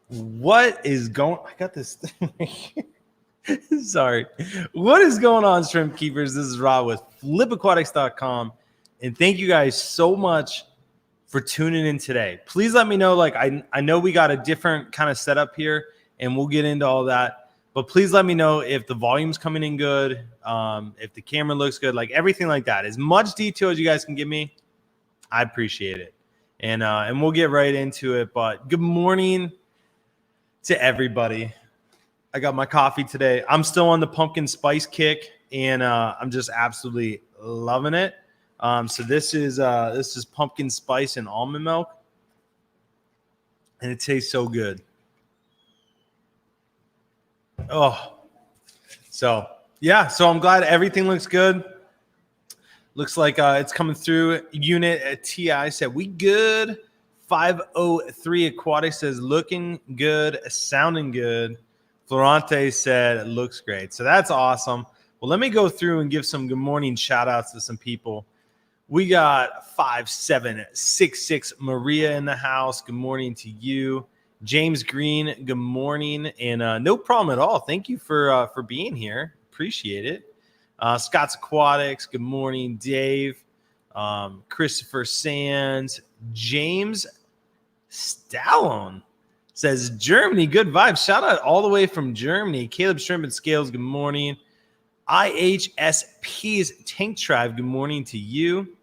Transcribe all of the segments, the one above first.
What is going? I got this thing right here. Sorry. What is going on, shrimp keepers? This is Rob with flipaquatics.com. And thank you guys so much for tuning in today. Please let me know. Like, I know we got a different kind of setup here, and we'll get into all that. But please let me know if the volume's coming in good, if the camera looks good, like everything like that. As much detail as you guys can give me, I appreciate it. And we'll get right into it. But good morning to everybody. I got my coffee today. I'm still on the pumpkin spice kick, and I'm just absolutely loving it. So this is pumpkin spice and almond milk, and it tastes so good. Oh, so yeah. So I'm glad everything looks good. Looks like it's coming through. Unit at TI said we good. 503 Aquatics says looking good, sounding good. Florante said looks great. So that's awesome. Well, let me go through and give some good morning shout outs to some people. We got 5766 Maria in the house. Good morning to you. James Green, good morning. And no problem at all. Thank you for being here. Appreciate it. Scott's Aquatics, good morning. Dave, Christopher Sands, James Stallone says Germany, good vibes. Shout out all the way from Germany. Caleb Shrimp and Scales, good morning. IHSP's Tank Tribe, good morning to you.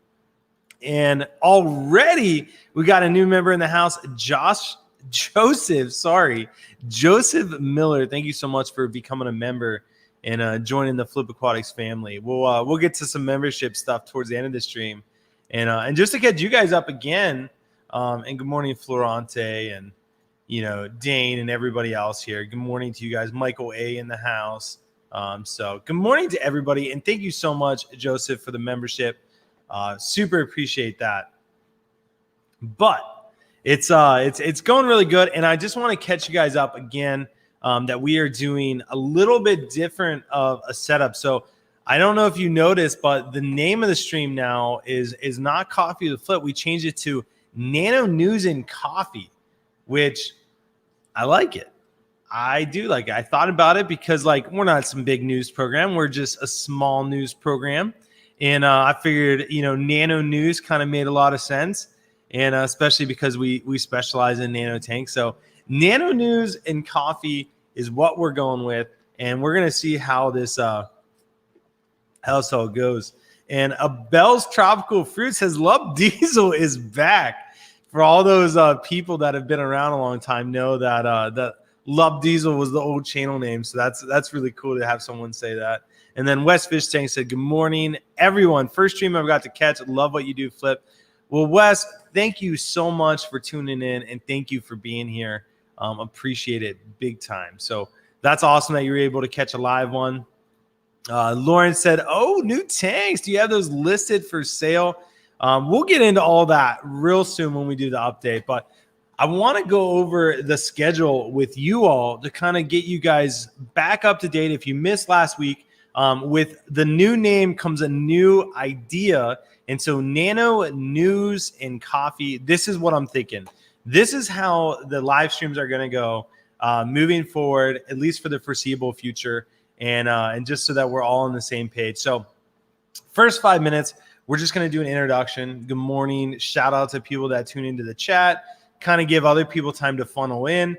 And already we got a new member in the house, Joseph Miller. Thank you so much for becoming a member and joining the Flip Aquatics family. We'll get to some membership stuff towards the end of the stream. And just to catch you guys up again, and good morning, Florante, and Dane and everybody else here. Good morning to you guys. Michael A in the house. So good morning to everybody, and thank you so much, Joseph, for the membership. Super appreciate that. But it's going really good, and I just want to catch you guys up again that we are doing a little bit different of a setup. So I don't know if you noticed, but the name of the stream now is not Coffee with Flip. We changed it to Nano News and Coffee, which I like it. I do like it. I thought about it because we're not some big news program. We're just a small news program. And I figured, Nano News kind of made a lot of sense. And especially because we specialize in nano tanks. So Nano News and Coffee is what we're going with. And we're going to see how this household goes. And Bell's Tropical Fruit says Love Diesel is back. For all those people that have been around a long time know that that Love Diesel was the old channel name. So that's really cool to have someone say that. And then West Fish Tank said, good morning, everyone. First stream I got to catch. Love what you do, Flip. Well, Wes, thank you so much for tuning in, and thank you for being here. Appreciate it big time. So that's awesome that you were able to catch a live one. Lauren said, oh, new tanks. Do you have those listed for sale? We'll get into all that real soon when we do the update. But I want to go over the schedule with you all to kind of get you guys back up to date. If you missed last week, with the new name comes a new idea. And so Nano News and Coffee, this is what I'm thinking. This is how the live streams are going to go moving forward, at least for the foreseeable future. And just so that we're all on the same page. So first 5 minutes, we're just going to do an introduction. Good morning. Shout out to people that tune into the chat, kind of give other people time to funnel in,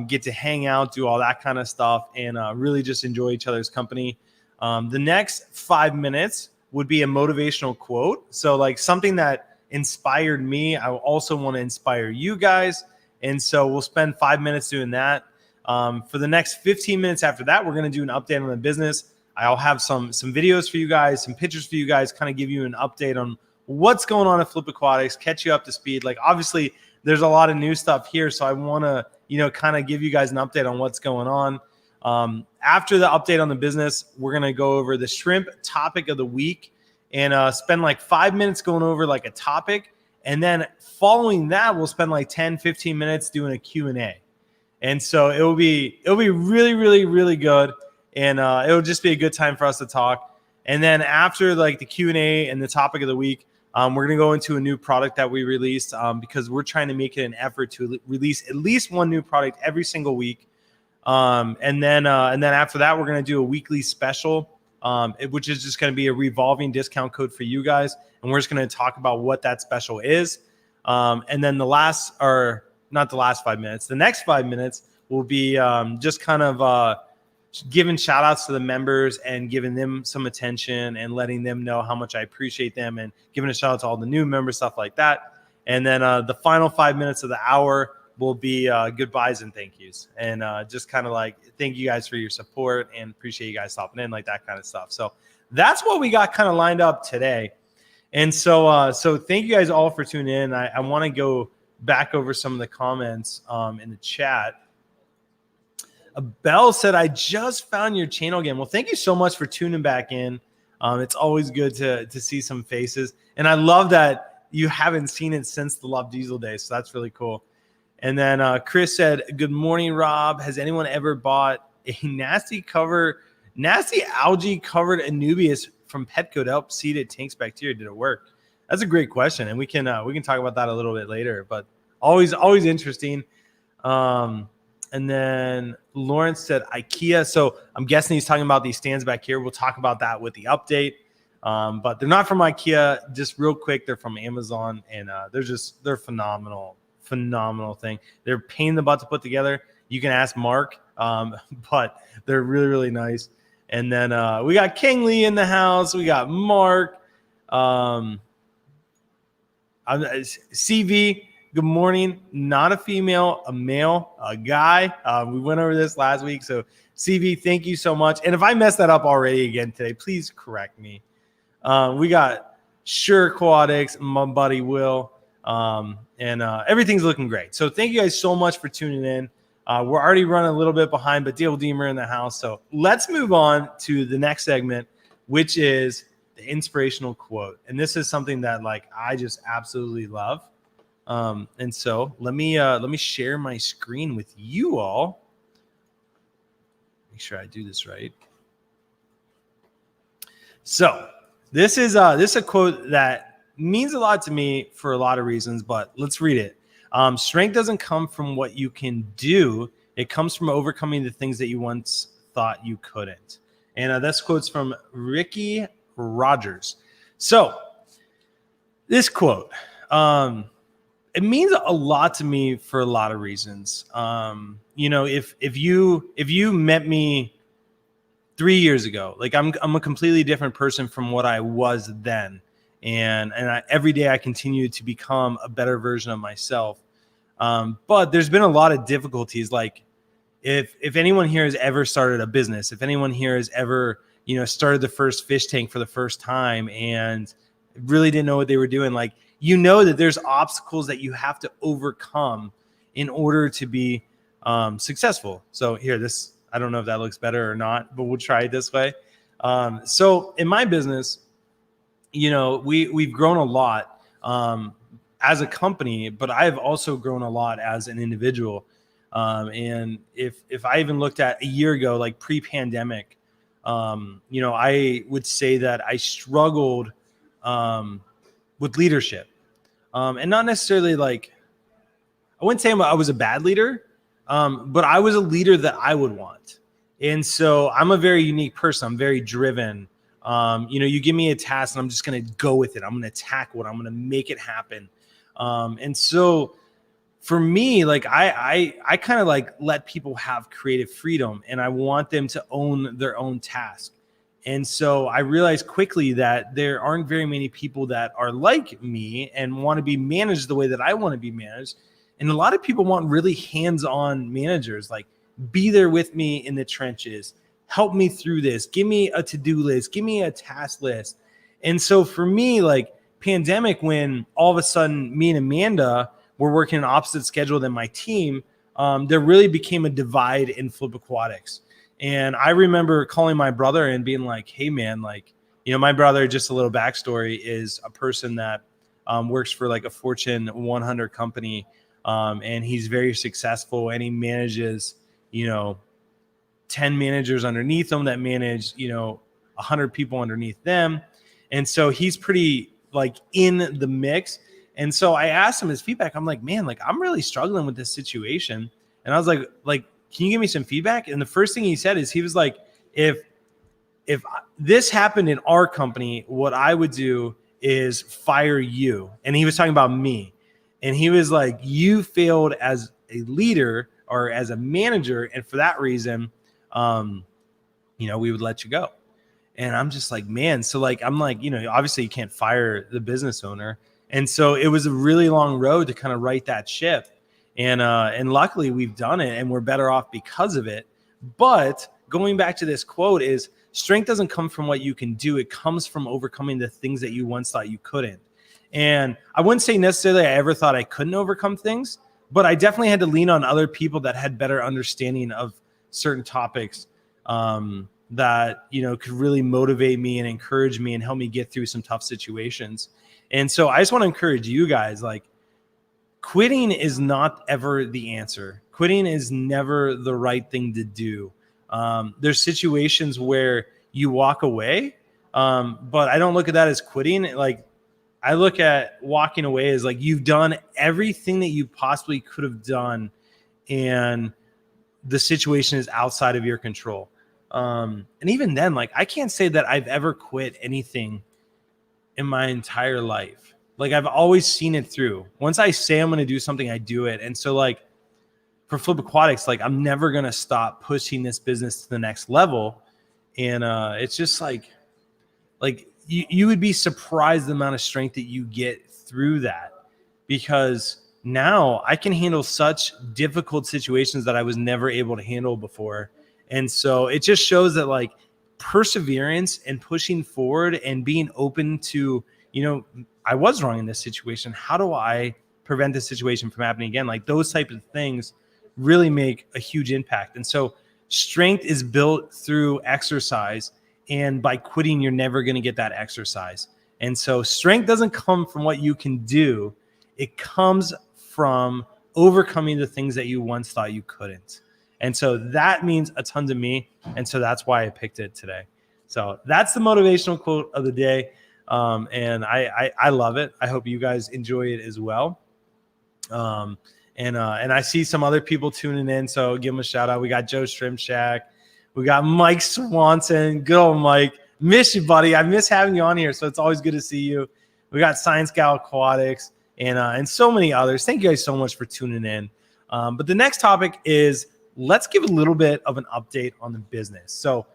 get to hang out, do all that kind of stuff, and really just enjoy each other's company. The next 5 minutes would be a motivational quote. So something that inspired me, I also want to inspire you guys. And so we'll spend 5 minutes doing that. For the next 15 minutes after that, we're going to do an update on the business. I'll have some videos for you guys, some pictures for you guys, kind of give you an update on what's going on at Flip Aquatics, catch you up to speed. Obviously, there's a lot of new stuff here, so I want to, kind of give you guys an update on what's going on. After the update on the business, we're going to go over the shrimp topic of the week and spend 5 minutes going over a topic. And then following that, we'll spend 10, 15 minutes doing a Q&A. And so it'll be really, really, really good. And it'll just be a good time for us to talk. And then after the Q&A and the topic of the week, We're going to go into a new product that we released because we're trying to make it an effort to release at least one new product every single week. And then after that, we're going to do a weekly special, which is just going to be a revolving discount code for you guys. And we're just going to talk about what that special is. And then the next 5 minutes will be just kind of giving shout outs to the members and giving them some attention and letting them know how much I appreciate them and giving a shout out to all the new members, stuff like that. And then the final 5 minutes of the hour will be goodbyes and thank yous, and just kind of like thank you guys for your support and appreciate you guys stopping in, like that kind of stuff. So that's what we got kind of lined up today. And so thank you guys all for tuning in. I want to go back over some of the comments in the chat. Belle said, I just found your channel again. Well, thank you so much for tuning back in. It's always good to see some faces. And I love that you haven't seen it since the Love Diesel days. So that's really cool. And then Chris said, good morning, Rob. Has anyone ever bought a nasty algae covered Anubias from Petco to help seed it tanks bacteria? Did it work? That's a great question. And we can talk about that a little bit later, but always interesting. And then Lawrence said IKEA. So I'm guessing he's talking about these stands back here. We'll talk about that with the update. But they're not from IKEA. Just real quick, they're from Amazon, and they're phenomenal thing. They're a pain in the butt to put together. You can ask Mark, but they're really, really nice. And then we got King Lee in the house. We got Mark. CV, good morning. Not a female, a male, a guy. We went over this last week. So CV, thank you so much. And if I messed that up already again today, please correct me. We got Sure Aquatics, my buddy Will. And everything's looking great. So thank you guys so much for tuning in. We're already running a little bit behind, but Dale Deemer in the house. So let's move on to the next segment, which is the inspirational quote. And this is something that I just absolutely love. And so let me share my screen with you all. Make sure I do this right. So this is a quote that means a lot to me for a lot of reasons, but let's read it. Strength doesn't come from what you can do. It comes from overcoming the things that you once thought you couldn't. And this quote's from Ricky Rogers. So this quote, it means a lot to me for a lot of reasons. If you met me 3 years ago, I'm a completely different person from what I was then. And every day I continue to become a better version of myself. But there's been a lot of difficulties. Like if anyone here has ever started a business, if anyone here has ever, started the first fish tank for the first time and really didn't know what they were doing, that there's obstacles that you have to overcome in order to be successful. So here, I don't know if that looks better or not, but we'll try it this way. So in my business, we've grown a lot as a company, but I've also grown a lot as an individual. And if I even looked at a year ago, pre-pandemic, I would say that I struggled with leadership, and not necessarily I wouldn't say I was a bad leader, but I was a leader that I would want. And so I'm a very unique person. I'm very driven. You give me a task and I'm just going to go with it. I'm going to tackle it. I'm going to make it happen. And so for me, I kind of let people have creative freedom, and I want them to own their own task. And so I realized quickly that there aren't very many people that are like me and want to be managed the way that I want to be managed. And a lot of people want really hands-on managers, be there with me in the trenches. Help me through this. Give me a to-do list. Give me a task list. And so for me, pandemic, when all of a sudden me and Amanda were working an opposite schedule than my team, there really became a divide in Flip Aquatics. And I remember calling my brother and being like, hey man, my brother, just a little backstory, is a person that works for a Fortune 100 company. And he's very successful, and he manages, 10 managers underneath them that manage, 100 people underneath them. And so he's pretty like in the mix. And so I asked him his feedback. I'm like, man, like I'm really struggling with this situation. And I was like, can you give me some feedback? And the first thing he said is he was like, if this happened in our company, what I would do is fire you. And he was talking about me. And he was like, you failed as a leader or as a manager. And for that reason, we would let you go. And I'm just like, man. So like, I'm like, obviously you can't fire the business owner. And so it was a really long road to kind of right that ship. And luckily we've done it and we're better off because of it. But going back to this quote is, strength doesn't come from what you can do. It comes from overcoming the things that you once thought you couldn't. And I wouldn't say necessarily I ever thought I couldn't overcome things, but I definitely had to lean on other people that had better understanding of certain topics that, could really motivate me and encourage me and help me get through some tough situations. And so I just want to encourage you guys, like, quitting is not ever the answer. Quitting is never the right thing to do. There's situations where you walk away, but I don't look at that as quitting. Like, I look at walking away as like you've done everything that you possibly could have done, and the situation is outside of your control. And even then, like, I can't say that I've ever quit anything in my entire life. Like, I've always seen it through. Once I say I'm going to do something, I do it. And so like for Flip Aquatics, like I'm never going to stop pushing this business to the next level. And it's just like you would be surprised the amount of strength that you get through that, because now I can handle such difficult situations that I was never able to handle before. And so it just shows that like perseverance and pushing forward and being open to, I was wrong in this situation. How do I prevent this situation from happening again? Like those type of things really make a huge impact. And so strength is built through exercise, and by quitting, you're never going to get that exercise. And so strength doesn't come from what you can do. It comes from overcoming the things that you once thought you couldn't. And so that means a ton to me. And so that's why I picked it today. So that's the motivational quote of the day. And I love it. I hope you guys enjoy it as well. And I see some other people tuning in, so give them a shout out. We got Joe Shrimp Shack. We got Mike Swanson. Good old Mike. Miss you, buddy. I miss having you on here, so it's always good to see you. We got Science Gal Aquatics and so many others. Thank you guys so much for tuning in. But the next topic is, let's give a little bit of an update on the business. So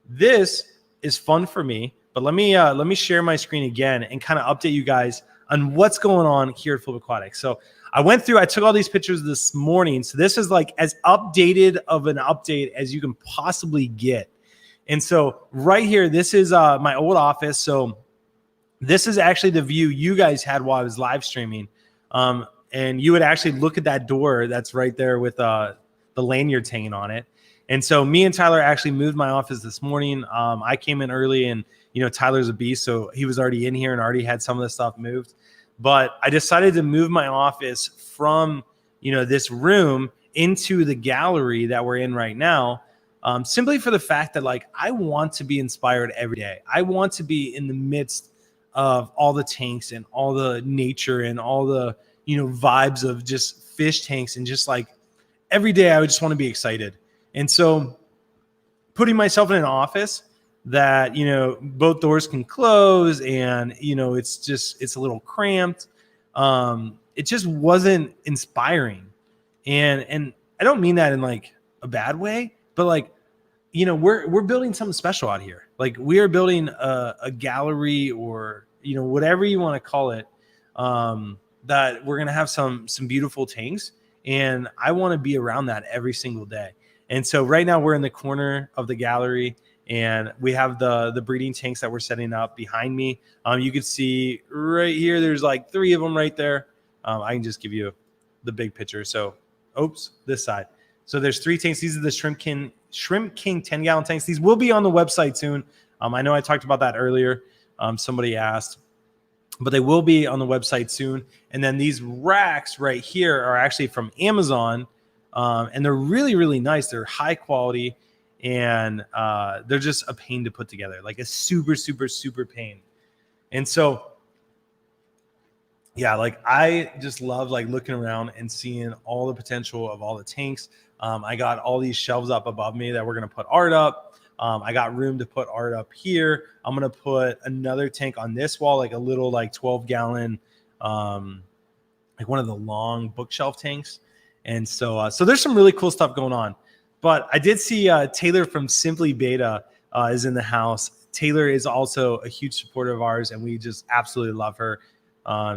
this is fun for me, but let me share my screen again and kind of update you guys on what's going on here at Flip Aquatics. So I took all these pictures this morning. So this is like as updated of an update as you can possibly get. And so right here, this is my old office. So this is actually the view you guys had while I was live streaming. And you would actually look at that door that's right there with the lanyards hanging on it. And so me and Tyler actually moved my office this morning. I came in early, and Tyler's a beast, so he was already in here and already had some of the stuff moved. But I decided to move my office from, this room into the gallery that we're in right now, simply for the fact that like I want to be inspired every day. I want to be in the midst of all the tanks and all the nature and all the, vibes of just fish tanks, and just like every day I would just want to be excited. And so putting myself in an office that, both doors can close and, it's a little cramped. It just wasn't inspiring. And I don't mean that in like a bad way, but like, we're building something special out here. Like we are building a gallery, or, whatever you want to call it, that we're going to have some beautiful tanks. And I want to be around that every single day. And so right now we're in the corner of the gallery, and we have the breeding tanks that we're setting up behind me. You can see right here, there's like 3 of them right there. I can just give you the big picture. So, this side. So there's 3 tanks. These are the Shrimp King 10-gallon tanks. These will be on the website soon. I know I talked about that earlier. Somebody asked, but they will be on the website soon. And then these racks right here are actually from Amazon. And they're really, really nice. They're high quality, and they're just a pain to put together, like a super, super, super pain. And so yeah, like I just love like looking around and seeing all the potential of all the tanks. I got all these shelves up above me that we're gonna put art up. I got room to put art up here. I'm gonna put another tank on this wall, like a little like 12-gallon, like one of the long bookshelf tanks. And so there's some really cool stuff going on. But I did see Taylor from Simply Beta is in the house. Taylor is also a huge supporter of ours, and we just absolutely love her.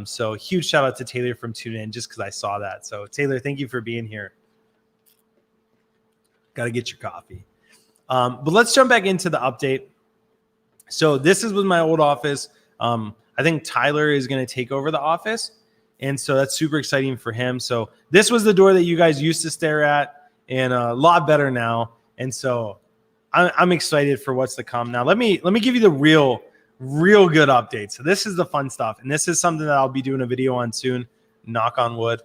So huge shout out to Taylor from tuning in just because I saw that. So Taylor, thank you for being here. Got to get your coffee. But let's jump back into the update. So this is with my old office. I think Tyler is going to take over the office. And so that's super exciting for him. So this was the door that you guys used to stare at, and a lot better now. And so I'm excited for what's to come. Now, let me give you the real good update. So this is the fun stuff. And this is something that I'll be doing a video on soon, knock on wood.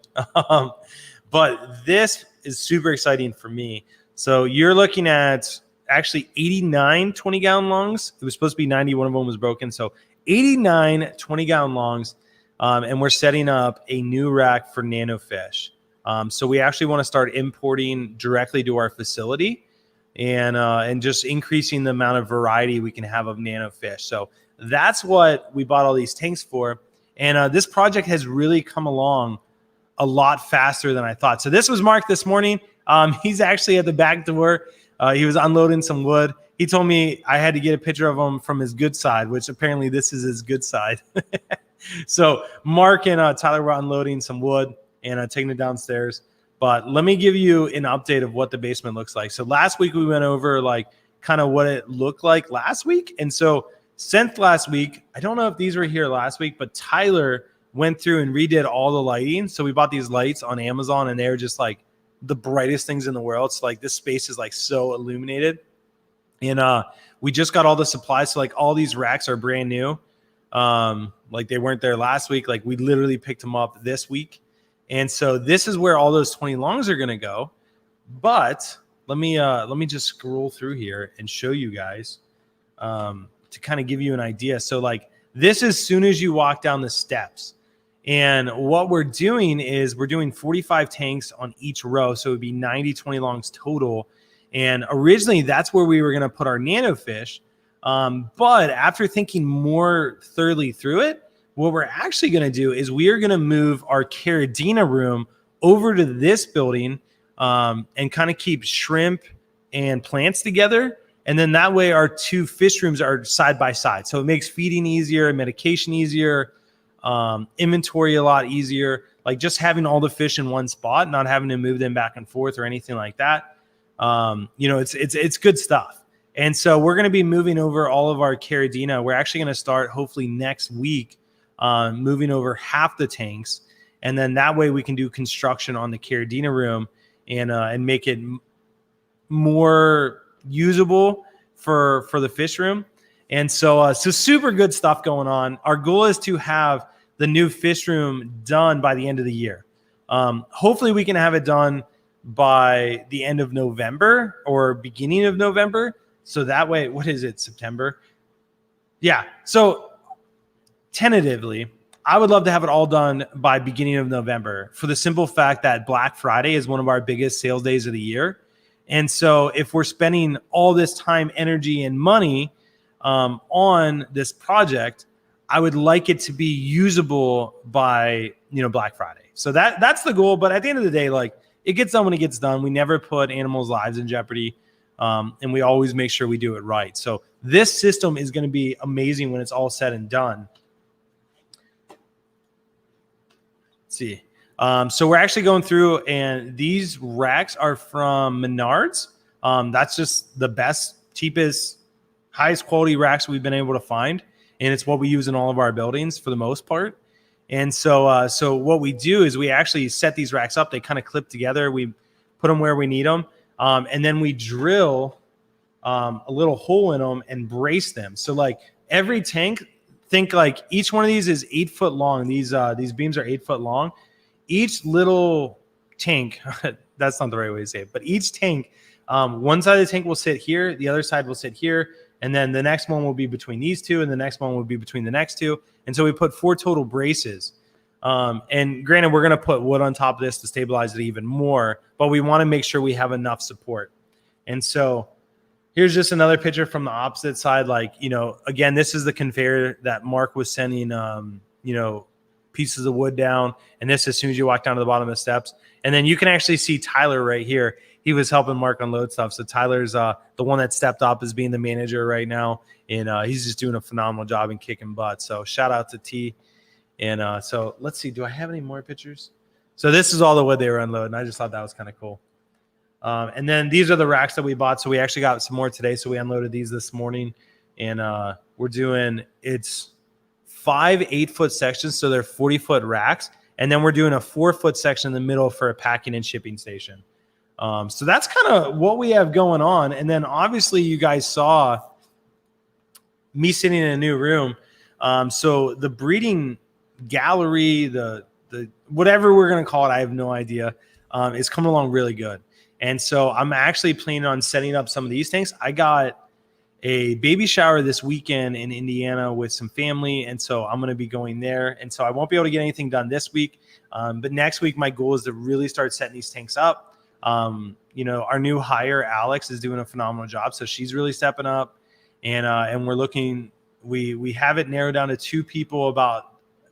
But this is super exciting for me. So you're looking at actually 89 20-gallon longs. It was supposed to be 90. One of them was broken. So 89 20-gallon longs. And we're setting up a new rack for Nano fish. So we actually want to start importing directly to our facility and just increasing the amount of variety we can have of Nano fish. So that's what we bought all these tanks for. And this project has really come along a lot faster than I thought. So this was Mark this morning. He's actually at the back door. He was unloading some wood. He told me I had to get a picture of him from his good side, which apparently this is his good side. So Mark and Tyler were unloading some wood and taking it downstairs. But let me give you an update of what the basement looks like. So last week we went over like kind of what it looked like last week. And so since last week, I don't know if these were here last week, but Tyler went through and redid all the lighting. So we bought these lights on Amazon, and they're just like the brightest things in the world. So like this space is like so illuminated. And we just got all the supplies. So like all these racks are brand new. Like they weren't there last week. Like we literally picked them up this week. And so this is where all those 20 longs are going to go. But let me just scroll through here and show you guys to kind of give you an idea. So like this is soon as you walk down the steps. And what we're doing is we're doing 45 tanks on each row. So it would be 90 20 longs total. And originally that's where we were going to put our Nano fish. But after thinking more thoroughly through it, what we're actually going to do is we are going to move our Caridina room over to this building and kind of keep shrimp and plants together. And then that way our two fish rooms are side by side. So it makes feeding easier, medication easier, inventory a lot easier. Like just having all the fish in one spot, not having to move them back and forth or anything like that. It's good stuff. And so we're going to be moving over all of our Caridina. We're actually going to start hopefully next week, moving over half the tanks. And then that way we can do construction on the Caridina room and make it more usable for the fish room. And so super good stuff going on. Our goal is to have the new fish room done by the end of the year. Hopefully we can have it done by the end of November or beginning of November. So that way, what is it, September? Yeah. So tentatively, I would love to have it all done by beginning of November for the simple fact that Black Friday is one of our biggest sales days of the year. And so if we're spending all this time, energy, and money on this project, I would like it to be usable by, Black Friday. So that's the goal. But at the end of the day, like it gets done when it gets done. We never put animals' lives in jeopardy. And we always make sure we do it right. So this system is going to be amazing when it's all said and done. Let's see. So we're actually going through, and these racks are from Menards. That's just the best, cheapest, highest quality racks we've been able to find. And it's what we use in all of our buildings for the most part. And so what we do is we actually set these racks up. They kind of clip together. We put them where we need them. And then we drill a little hole in them and brace them. So like every tank, think like each one of these is 8 foot long. These beams are 8 foot long. Each little tank, that's not the right way to say it, but each tank, one side of the tank will sit here, the other side will sit here, and then the next one will be between these two, and the next one will be between the next two. And so we put 4 total braces. And granted, we're going to put wood on top of this to stabilize it even more, but we want to make sure we have enough support. And so here's just another picture from the opposite side. Like, you know, again, this is the conveyor that Mark was sending, you know, pieces of wood down. And this, as soon as you walk down to the bottom of the steps, and then you can actually see Tyler right here. He was helping Mark unload stuff. So Tyler's the one that stepped up as being the manager right now. And he's just doing a phenomenal job and kicking butt. So shout out to T. And so let's see, do I have any more pictures? So this is all the wood they were unloading. I just thought that was kind of cool. And then these are the racks that we bought. So we actually got some more today. So we unloaded these this morning. And we're doing, it's 5 8-foot sections. So they're 40-foot racks. And then we're doing a 4-foot section in the middle for a packing and shipping station. So that's kind of what we have going on. And then obviously you guys saw me sitting in a new room. So the breeding gallery, the whatever we're going to call it, I have no idea, is coming along really good. And so I'm actually planning on setting up some of these tanks. I got a baby shower this weekend in Indiana with some family. And so I'm going to be going there. And so I won't be able to get anything done this week. But next week, my goal is to really start setting these tanks up. You know, our new hire, Alex, is doing a phenomenal job. So she's really stepping up. And we're looking, we have it narrowed down to 2 people about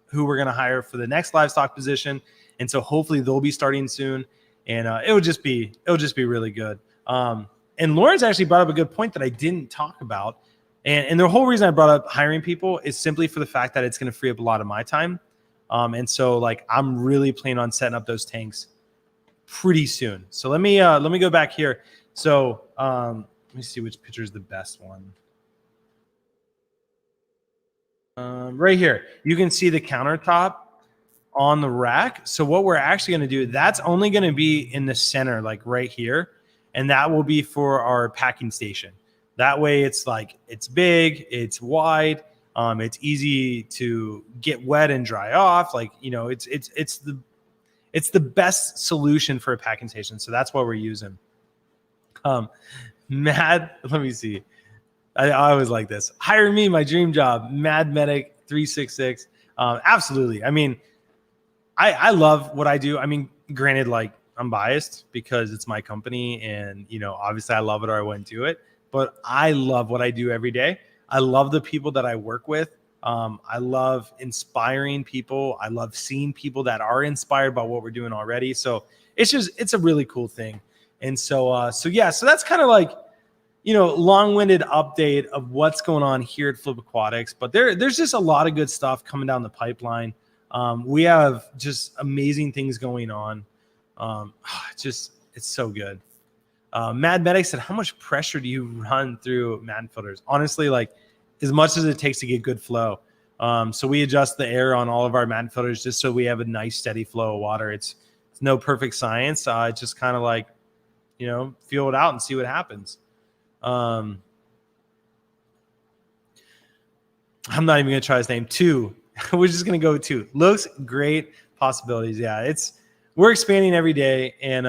who we're going to hire for the next livestock position. And so hopefully they'll be starting soon. And it'll just be really good. And Lauren's actually brought up a good point that I didn't talk about. And the whole reason I brought up hiring people is simply for the fact that it's going to free up a lot of my time. And so like, I'm really planning on setting up those tanks pretty soon. So let me go back here. So let me see which picture is the best one. Right here, you can see the countertop on the rack. So what we're actually going to do, that's only going to be in the center, like right here. And that will be for our packing station. That way it's like, it's big, it's wide, it's easy to get wet and dry off. Like, you know, it's the best solution for a packing station. So that's what we're using. Let me see. I always like this. Hire me, my dream job. Mad Medic 366. Absolutely. I mean, I love what I do. I mean, granted, like I'm biased because it's my company and, you know, obviously I love it or I wouldn't do it, but I love what I do every day. I love the people that I work with. I love inspiring people. I love seeing people that are inspired by what we're doing already. So it's a really cool thing. And so yeah, so that's kind of like, you know, long-winded update of what's going on here at Flip Aquatics, but there's just a lot of good stuff coming down the pipeline. We have just amazing things going on. It's so good. Mad Medic said, how much pressure do you run through mad filters? Honestly, like as much as it takes to get good flow. So we adjust the air on all of our mad filters just so we have a nice steady flow of water. It's no perfect science. It's just kind of like, you know, feel it out and see what happens. I'm not even going to try his name. 2. We're just going to go with 2. Looks great. Possibilities. Yeah, we're expanding every day and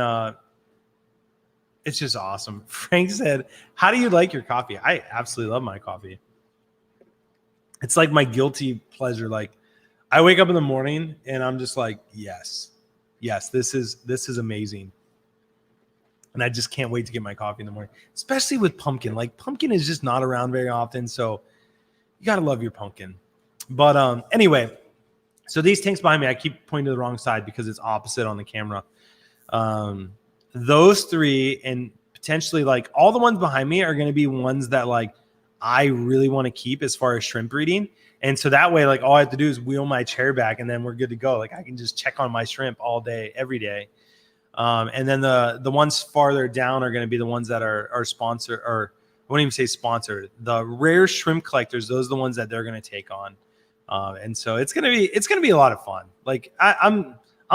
it's just awesome. Frank said, how do you like your coffee? I absolutely love my coffee. It's like my guilty pleasure. Like I wake up in the morning and I'm just like, yes, this is amazing. And I just can't wait to get my coffee in the morning, especially with pumpkin. Like pumpkin is just not around very often. So you got to love your pumpkin. But anyway, so these tanks behind me, I keep pointing to the wrong side because it's opposite on the camera. Those 3 and potentially like all the ones behind me are going to be ones that like I really want to keep as far as shrimp breeding. And so that way, like all I have to do is wheel my chair back and then we're good to go. Like I can just check on my shrimp all day, every day. And then the ones farther down are going to be the ones that are sponsored, or I wouldn't even say sponsored. The rare shrimp collectors, those are the ones that they're going to take on. And so it's going to be a lot of fun. Like I'm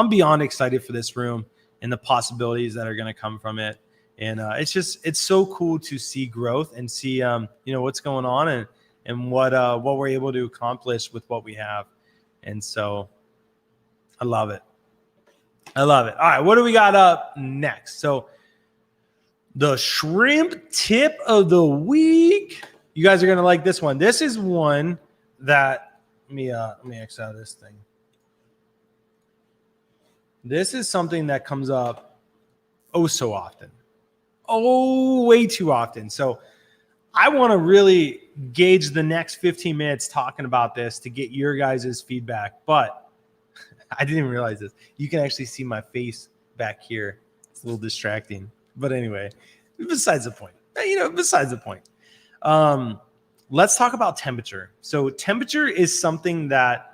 beyond excited for this room and the possibilities that are going to come from it. And it's so cool to see growth and see you know what's going on and what we're able to accomplish with what we have. And so I love it. All right, what do we got up next? So the shrimp tip of the week. You guys are gonna like this one. This is one that let me X out of this thing. This is something that comes up oh so often. Oh, way too often. So I want to really gauge the next 15 minutes talking about this to get your guys' feedback. But I didn't even realize this. You can actually see my face back here. It's a little distracting. But anyway, besides the point. Besides the point. Let's talk about temperature. So temperature is something that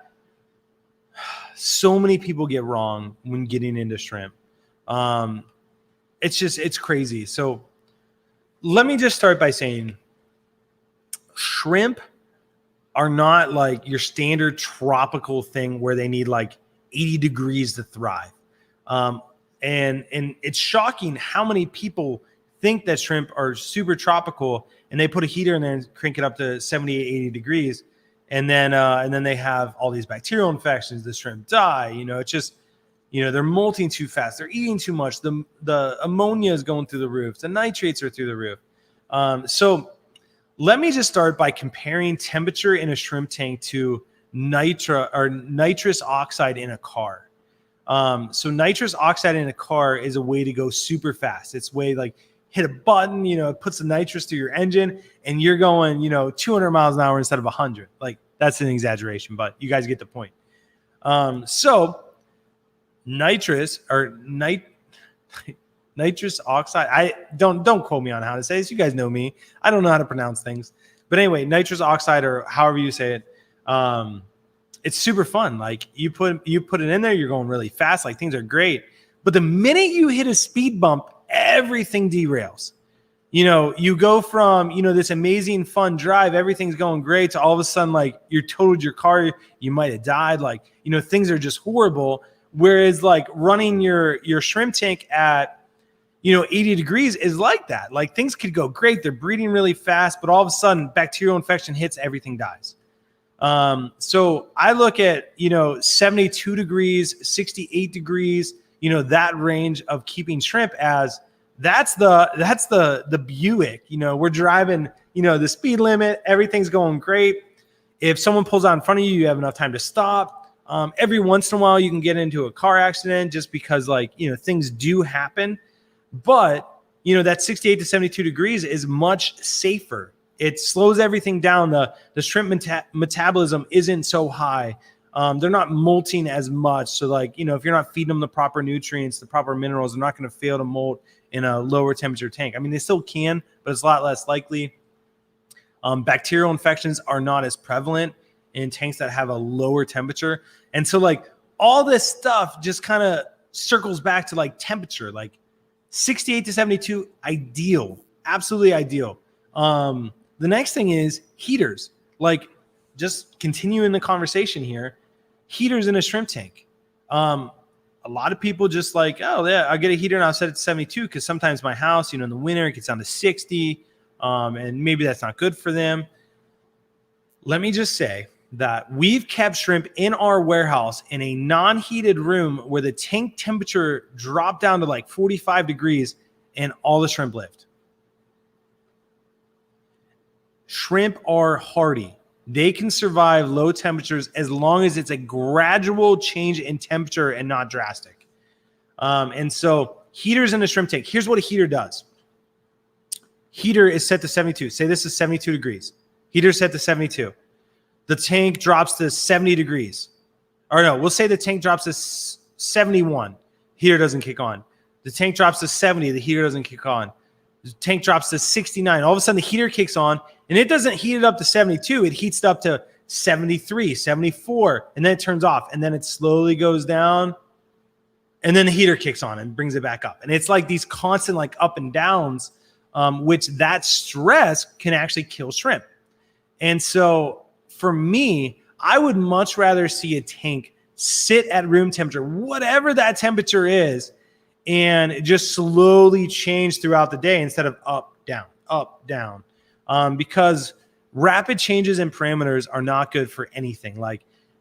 so many people get wrong when getting into shrimp. It's crazy. So let me just start by saying shrimp are not like your standard tropical thing where they need like 80 degrees to thrive. And it's shocking how many people think that shrimp are super tropical and they put a heater in there and crank it up to 78, 80 degrees. And then they have all these bacterial infections. The shrimp die. It's just, they're molting too fast. They're eating too much. The ammonia is going through the roof. The nitrates are through the roof. So let me just start by comparing temperature in a shrimp tank to nitrous oxide in a car. So nitrous oxide in a car is a way to go super fast. It's way like hit a button, it puts the nitrous through your engine and you're going, 200 miles an hour instead of 100. Like that's an exaggeration, but you guys get the point. So nitrous oxide. I don't quote me on how to say this. You guys know me. I don't know how to pronounce things. But anyway, nitrous oxide or however you say it, it's super fun. Like you put it in there, you're going really fast. Like things are great. But the minute you hit a speed bump, everything derails. You go from, this amazing fun drive, everything's going great, to all of a sudden, like you totaled your car, you might have died. Like, things are just horrible. Whereas like running your shrimp tank at, 80 degrees is like that. Like things could go great. They're breeding really fast, but all of a sudden bacterial infection hits, everything dies. So I look at, 72 degrees, 68 degrees, that range of keeping shrimp as that's the Buick. We're driving, the speed limit, everything's going great. If someone pulls out in front of you, you have enough time to stop. Every once in a while you can get into a car accident just because things do happen. But, that 68 to 72 degrees is much safer. It slows everything down. The shrimp metabolism isn't so high. They're not molting as much. So if you're not feeding them the proper nutrients, the proper minerals, they're not going to fail to molt in a lower temperature tank. I mean, they still can, but it's a lot less likely. Bacterial infections are not as prevalent in tanks that have a lower temperature. And so all this stuff just kind of circles back to temperature, 68 to 72, ideal, absolutely ideal. The next thing is heaters. Just continuing the conversation here, heaters in a shrimp tank. A lot of people just oh yeah, I'll get a heater and I'll set it to 72 because sometimes my house, in the winter it gets down to 60, and maybe that's not good for them. Let me just say that we've kept shrimp in our warehouse in a non-heated room where the tank temperature dropped down to 45 degrees and all the shrimp lived. Shrimp are hardy. They can survive low temperatures as long as it's a gradual change in temperature and not drastic. And so heaters in a shrimp tank, here's what a heater does. Heater is set to 72. Say this is 72 degrees. Heater set to 72. The tank drops to 70 degrees. Or no, we'll say the tank drops to 71. Heater doesn't kick on. The tank drops to 70. The heater doesn't kick on. The tank drops to 69. All of a sudden the heater kicks on and it doesn't heat it up to 72. It heats it up to 73, 74, and then it turns off. And then it slowly goes down. And then the heater kicks on and brings it back up. And it's these constant up and downs, which that stress can actually kill shrimp. And so for me, I would much rather see a tank sit at room temperature, whatever that temperature is, and just slowly change throughout the day instead of up, down. Because rapid changes in parameters are not good for anything.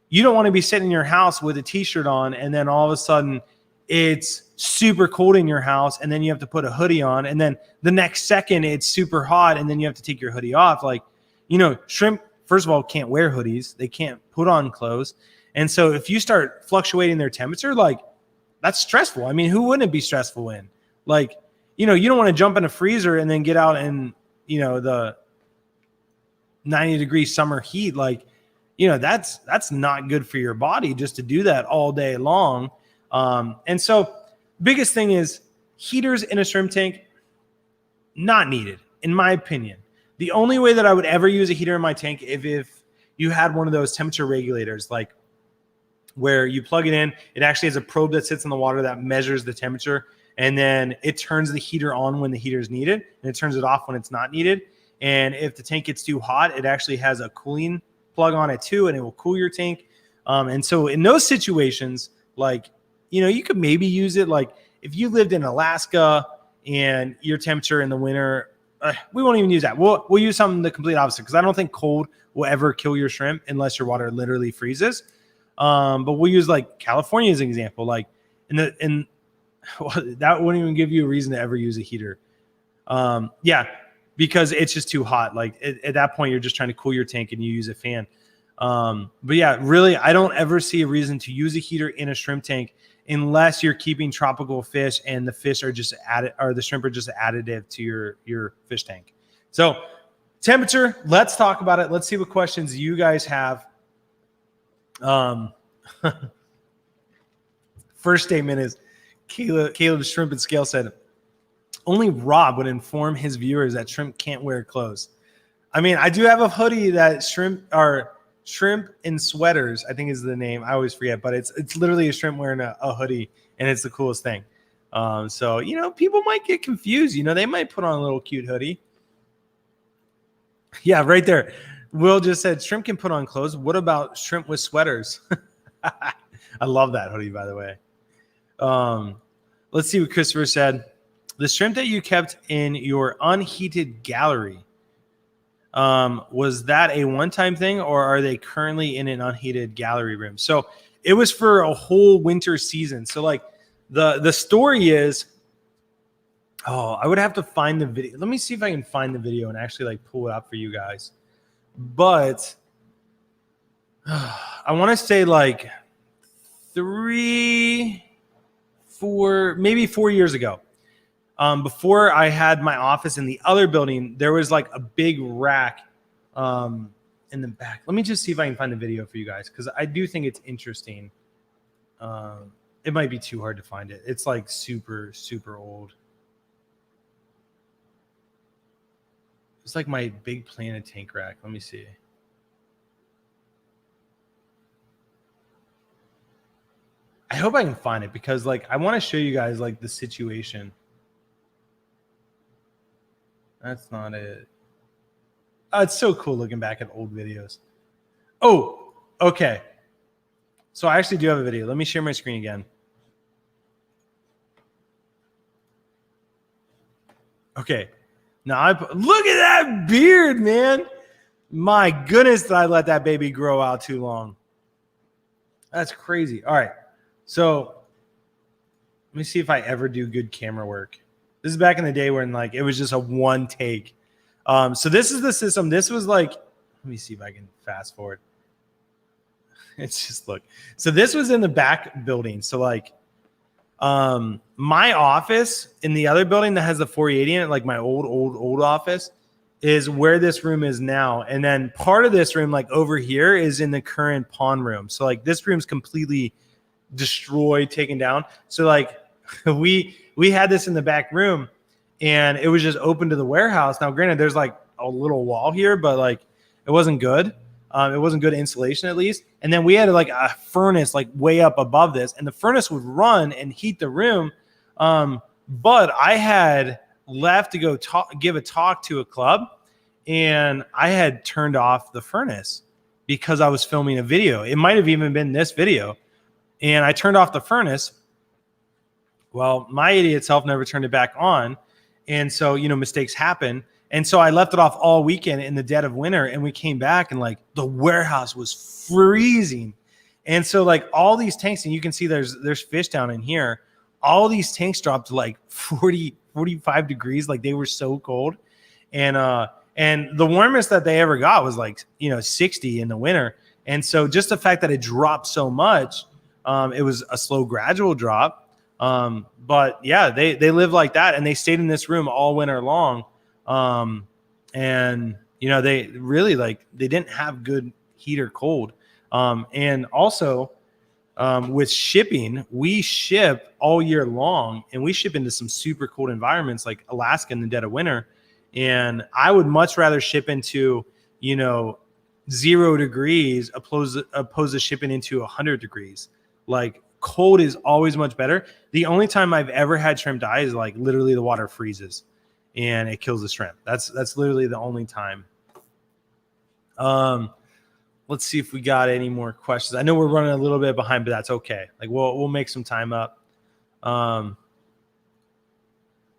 You don't want to be sitting in your house with a t-shirt on and then all of a sudden it's super cold in your house and then you have to put a hoodie on and then the next second it's super hot and then you have to take your hoodie off. Shrimp, first of all, can't wear hoodies. They can't put on clothes. And so if you start fluctuating their temperature, that's stressful. I mean, who wouldn't it be stressful in? Like, you know, you don't want to jump in a freezer and then get out in, you know, the 90-degree summer heat. Like, you know, that's not good for your body just to do that all day long. And so biggest thing is heaters in a shrimp tank, not needed, in my opinion. The only way that I would ever use a heater in my tank if you had one of those temperature regulators, like where you plug it in, it actually has a probe that sits in the water that measures the temperature, and then it turns the heater on when the heater is needed, and it turns it off when it's not needed. And if the tank gets too hot, it actually has a cooling plug on it too, and it will cool your tank. And so in those situations, like, you know, you could maybe use it like if you lived in Alaska and your temperature in the winter, we won't even use that. We'll use something the complete opposite, because I don't think cold will ever kill your shrimp unless your water literally freezes. But we'll use like California as an example. Like that wouldn't even give you a reason to ever use a heater. Yeah, because it's just too hot. Like at that point, you're just trying to cool your tank and you use a fan. But yeah, really, I don't ever see a reason to use a heater in a shrimp tank unless you're keeping tropical fish and the fish are just added, or the shrimp are just additive to your fish tank. So temperature, let's talk about it. Let's see what questions you guys have. First statement is Caleb Shrimp and Scale said, only Rob would inform his viewers that shrimp can't wear clothes. I mean, I do have a hoodie that shrimp and sweaters, I think is the name. I always forget, but it's literally a shrimp wearing a hoodie, and it's the coolest thing. So, you know, people might get confused. You know, they might put on a little cute hoodie. Yeah, right there. Will just said shrimp can put on clothes. What about shrimp with sweaters? I love that hoodie, by the way. Let's see what Christopher said. The shrimp that you kept in your unheated gallery, was that a one-time thing, or are they currently in an unheated gallery room? So it was for a whole winter season. So like the story is, I would have to find the video. Let me see if I can find the video and actually like pull it up for you guys. But I want to say like 3, 4, maybe 4 years ago. Before I had my office in the other building, there was like a big rack in the back. Let me just see if I can find the video for you guys, because I do think it's interesting. It might be too hard to find it. It's like super, super old. It's like my big Planet tank rack. Let me see. I hope I can find it, because like I want to show you guys like the situation. That's not it. Oh, it's so cool looking back at old videos. Oh, okay. So I actually do have a video. Let me share my screen again. Okay. Now, look at that beard, man. My goodness, did I let that baby grow out too long. That's crazy. All right. So let me see if I ever do good camera work. This is back in the day when like it was just a one take. So this is the system. This was like, let me see if I can fast forward. It's just look. So this was in the back building. So like my office in the other building that has the 480 in it, like my old office, is where this room is now. And then part of this room, like over here, is in the current pawn room. So like this room's completely destroyed, taken down. So like we had this in the back room, and it was just open to the warehouse. Now, granted, there's like a little wall here, but like it wasn't good. It wasn't good insulation, at least. And then we had like a furnace like way up above this, and the furnace would run and heat the room. But I had left to go give a talk to a club, and I had turned off the furnace because I was filming a video. It might have even been this video. And I turned off the furnace. Well, my idiot self never turned it back on. And so, you know, mistakes happen. And so I left it off all weekend in the dead of winter, and we came back and like the warehouse was freezing. And so like all these tanks, and you can see there's fish down in here. All these tanks dropped to like 40, 45 degrees. Like they were so cold. And the warmest that they ever got was like, you know, 60 in the winter. And so just the fact that it dropped so much, it was a slow, gradual drop. But yeah, they live like that, and they stayed in this room all winter long. And they really they didn't have good heat or cold. And also with shipping, we ship all year long, and we ship into some super cold environments like Alaska in the dead of winter. And I would much rather ship into 0 degrees opposed to shipping into 100 degrees. Like, cold is always much better. The only time I've ever had shrimp die is like literally the water freezes and it kills the shrimp. That's literally the only time. Let's see if we got any more questions. I know we're running a little bit behind, but that's okay. Like, we'll make some time up.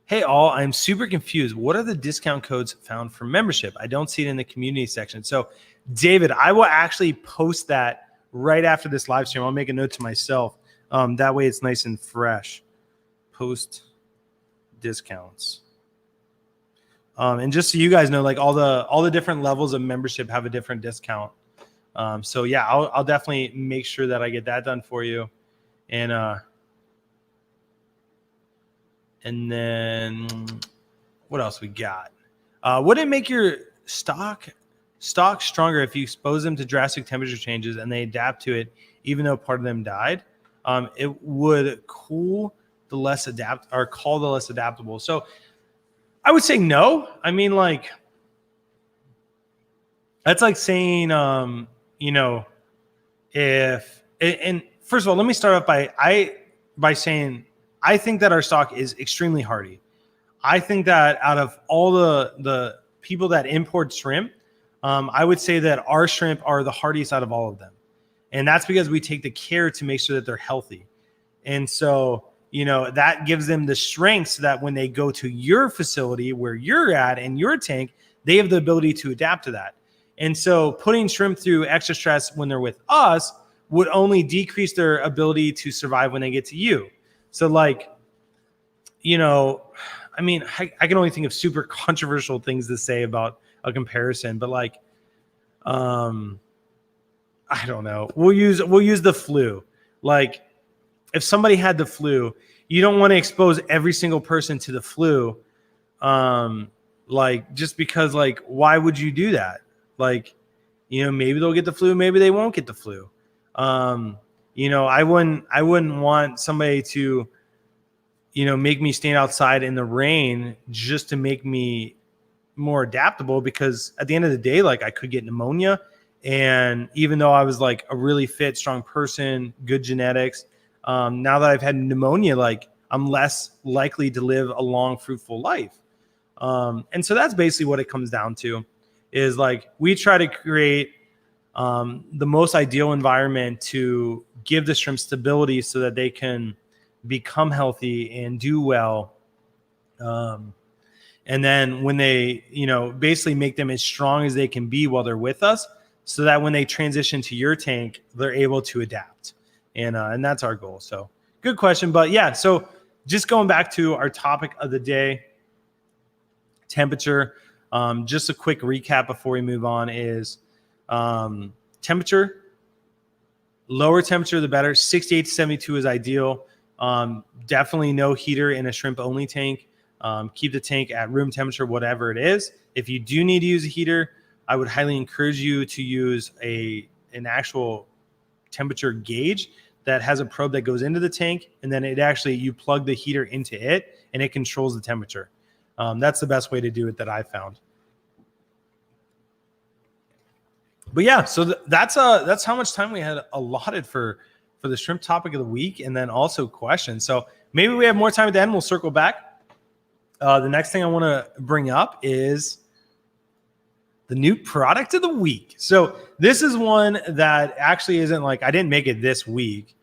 Hey all, I'm super confused. What are the discount codes found for membership? I don't see it in the community section. So David, I will actually post that right after this live stream. I'll make a note to myself. That way it's nice and fresh. Post discounts. And just so you guys know, like all the different levels of membership have a different discount. So yeah, I'll definitely make sure that I get that done for you. And then what else we got? Would it make your stock stronger if you expose them to drastic temperature changes and they adapt to it, even though part of them died? It would call the less adaptable. So I would say no. I mean, like, that's like saying, if, and first of all, let me start off by saying, I think that our stock is extremely hardy. I think that out of all the people that import shrimp, I would say that our shrimp are the hardiest out of all of them. And that's because we take the care to make sure that they're healthy. And so, that gives them the strength so that when they go to your facility where you're at in your tank, they have the ability to adapt to that. And so putting shrimp through extra stress when they're with us would only decrease their ability to survive when they get to you. So I mean, I can only think of super controversial things to say about a comparison, but I don't know. We'll use the flu. Like, if somebody had the flu, you don't want to expose every single person to the flu. Just because, why would you do that? Maybe they'll get the flu, maybe they won't get the flu. I wouldn't want somebody to, make me stand outside in the rain just to make me more adaptable, because at the end of the day, I could get pneumonia. And even though I was a really fit, strong person, good genetics, now that I've had pneumonia, I'm less likely to live a long, fruitful life. And so that's basically what it comes down to, is we try to create the most ideal environment to give the shrimp stability so that they can become healthy and do well. And then when they, basically make them as strong as they can be while they're with us, so that when they transition to your tank, they're able to adapt. And that's our goal. So good question. But yeah, so just going back to our topic of the day, temperature, just a quick recap before we move on is temperature, lower temperature, the better. 68 to 72 is ideal. Definitely no heater in a shrimp only tank. Keep the tank at room temperature, whatever it is. If you do need to use a heater, I would highly encourage you to use an actual temperature gauge that has a probe that goes into the tank, and then you plug the heater into it and it controls the temperature. That's the best way to do it that I found. But yeah, so that's how much time we had allotted for the shrimp topic of the week, and then also questions. So maybe we have more time at the end. We'll circle back. The next thing I want to bring up is the new product of the week. So this is one that actually isn't I didn't make it this week,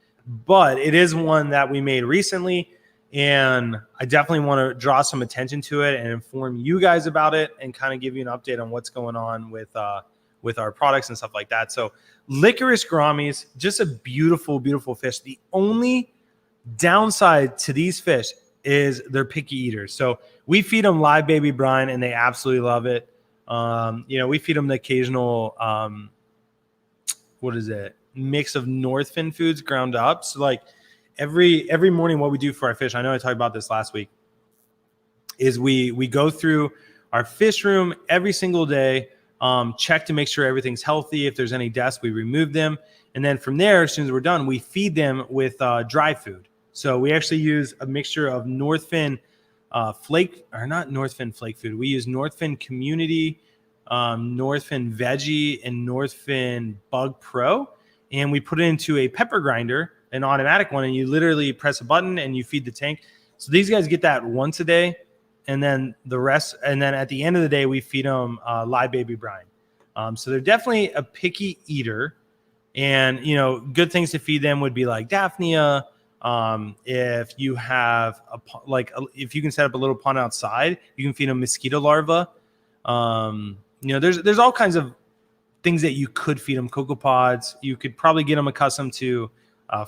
but it is one that we made recently. And I definitely want to draw some attention to it and inform you guys about it and kind of give you an update on what's going on with our products and stuff like that. So licorice gouramis, just a beautiful, beautiful fish. The only downside to these fish is they're picky eaters. So we feed them live baby brine and they absolutely love it. We feed them the occasional, mix of North Fin foods ground up. So every morning, what we do for our fish, I know I talked about this last week, is we go through our fish room every single day, check to make sure everything's healthy. If there's any deaths, we remove them. And then from there, as soon as we're done, we feed them with dry food. So we actually use a mixture of Northfin flake, or not Northfin flake food. We use Northfin Community, Northfin Veggie, and Northfin Bug Pro. And we put it into a pepper grinder, an automatic one, and you literally press a button and you feed the tank. So these guys get that once a day. And then the rest, and then at the end of the day, we feed them live baby brine. So they're definitely a picky eater. And, you know, good things to feed them would be like Daphnia. If you have if you can set up a little pond outside, you can feed them mosquito larvae. You know, there's all kinds of things that you could feed them. Cocoa pods. You could probably get them accustomed to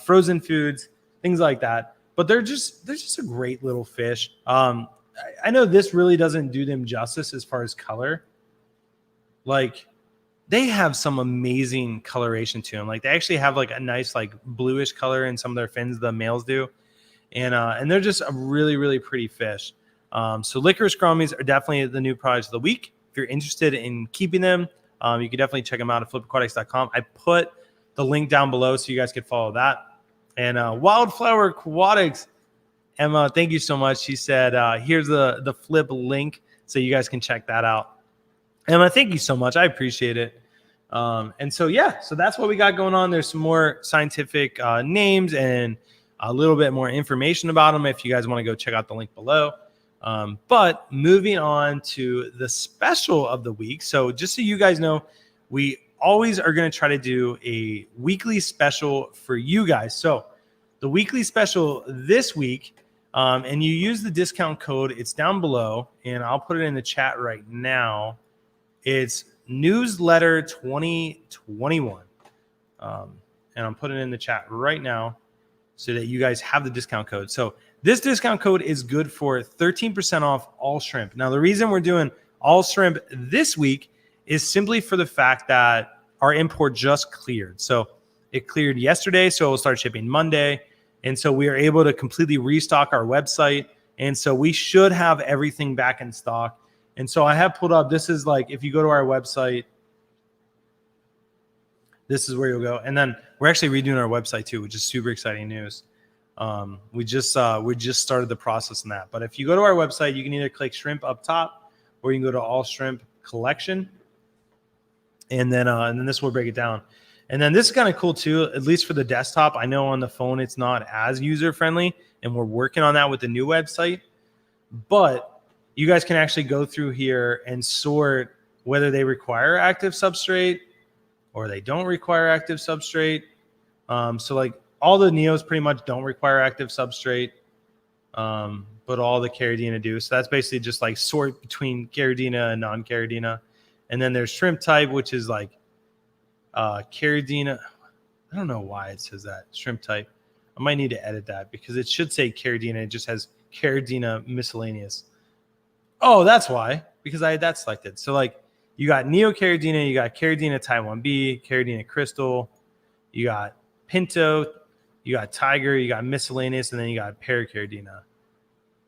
frozen foods, things like that. But they're just a great little fish. I know this really doesn't do them justice as far as color. Like, they have some amazing coloration to them. Like, they actually have like a nice like bluish color in some of their fins, the males do. And they're just a really, really pretty fish. So licorice scrummies are definitely the new products of the week. If you're interested in keeping them, you can definitely check them out at flipaquatics.com. I put the link down below so you guys can follow that. And Wildflower Aquatics, Emma, thank you so much. She said, here's the Flip link so you guys can check that out. Emma, thank you so much. I appreciate it. And so, yeah, so that's what we got going on. There's some more scientific names and a little bit more information about them if you guys want to go check out the link below. But moving on to the special of the week. So just so you guys know, we always are going to try to do a weekly special for you guys. So the weekly special this week, and you use the discount code, it's down below, and I'll put it in the chat right now. It's newsletter 2021. And I'm putting it in the chat right now so that you guys have the discount code. So this discount code is good for 13% off all shrimp. Now, the reason we're doing all shrimp this week is simply for the fact that our import just cleared. So it cleared yesterday, so it will start shipping Monday. And so we are able to completely restock our website. And so we should have everything back in stock. And so I have pulled up, this is like, if you go to our website, this is where you'll go. And then we're actually redoing our website too, which is super exciting news. We just started the process in that. But if you go to our website, you can either click shrimp up top, or you can go to all shrimp collection. And then this will break it down. And then this is kind of cool too, at least for the desktop. I know on the phone it's not as user friendly, and we're working on that with the new website. But you guys can actually go through here and sort whether they require active substrate or they don't require active substrate. So like all the Neos pretty much don't require active substrate, but all the Caridina do. So that's basically just like sort between Caridina and non-Caridina. And then there's shrimp type, which is like Caridina. I don't know why it says that, shrimp type. I might need to edit that because it should say Caridina. It just has Caridina miscellaneous. Oh, that's why, because I had that selected. So like you got Neo Caridina, you got Caridina Type 1B, Caridina Crystal, you got Pinto, you got Tiger, you got miscellaneous, and then you got Paracaridina,